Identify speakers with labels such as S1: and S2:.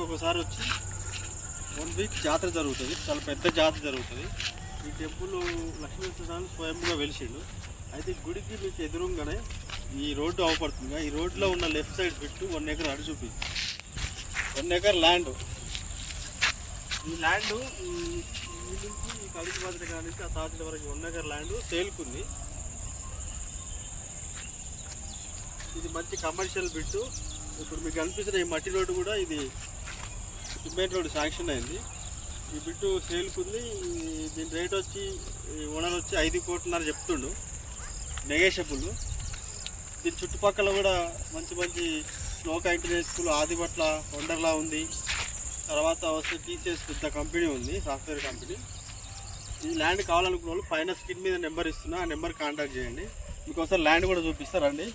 S1: ఒకసారి వచ్చి 1 వీక్ జాతర జరుగుతుంది, చాలా పెద్ద జాతర జరుగుతుంది. ఈ టెంపుల్ లక్ష్మీనరసింహస్వామి స్వయంగా వెలిసిండు. అయితే గుడికి మీకు ఎదురుగానే ఈ రోడ్డు అవపడుతుంది. ఈ రోడ్లో ఉన్న లెఫ్ట్ సైడ్ బిట్టు 1 ఎకర్ అడు చూపించి 1 ఎకర్ ల్యాండ్. ఈ ల్యాండ్ ఈ నుంచి ఈ కడుపు బాధ్యత కాడి నుంచి ఆ తాజల వరకు 1 ఎకర్ ల్యాండ్ సేల్కుంది. ఇది మంచి కమర్షియల్ బిట్టు. ఇప్పుడు మీకు కనిపిస్తున్న ఈ మట్టి రోడ్డు కూడా ఇది సిమెంట్ రోడ్డు శాంక్షన్ అయింది. ఈ బిట్టు సేల్కుంది. దీని రేట్ వచ్చి ఓనర్ వచ్చి 5 కోట్లన్నర చెప్తుండు, నెగోషియబుల్. దీని చుట్టుపక్కల కూడా మంచి మంచి స్నోకా ఇంటర్నేషనల్ స్కూల్, ఆదిపట్ల వండర్లా ఉంది. తర్వాత వస్తే టీసీఎస్ పెద్ద కంపెనీ ఉంది, సాఫ్ట్వేర్ కంపెనీ. ఈ ల్యాండ్ కావాలనుకున్న వాళ్ళు పైన స్క్రీన్ మీద నెంబర్ ఇస్తున్నా, ఆ నెంబర్ కాంటాక్ట్ చేయండి. మీకు ఒకసారి ల్యాండ్ కూడా చూపిస్తారండి.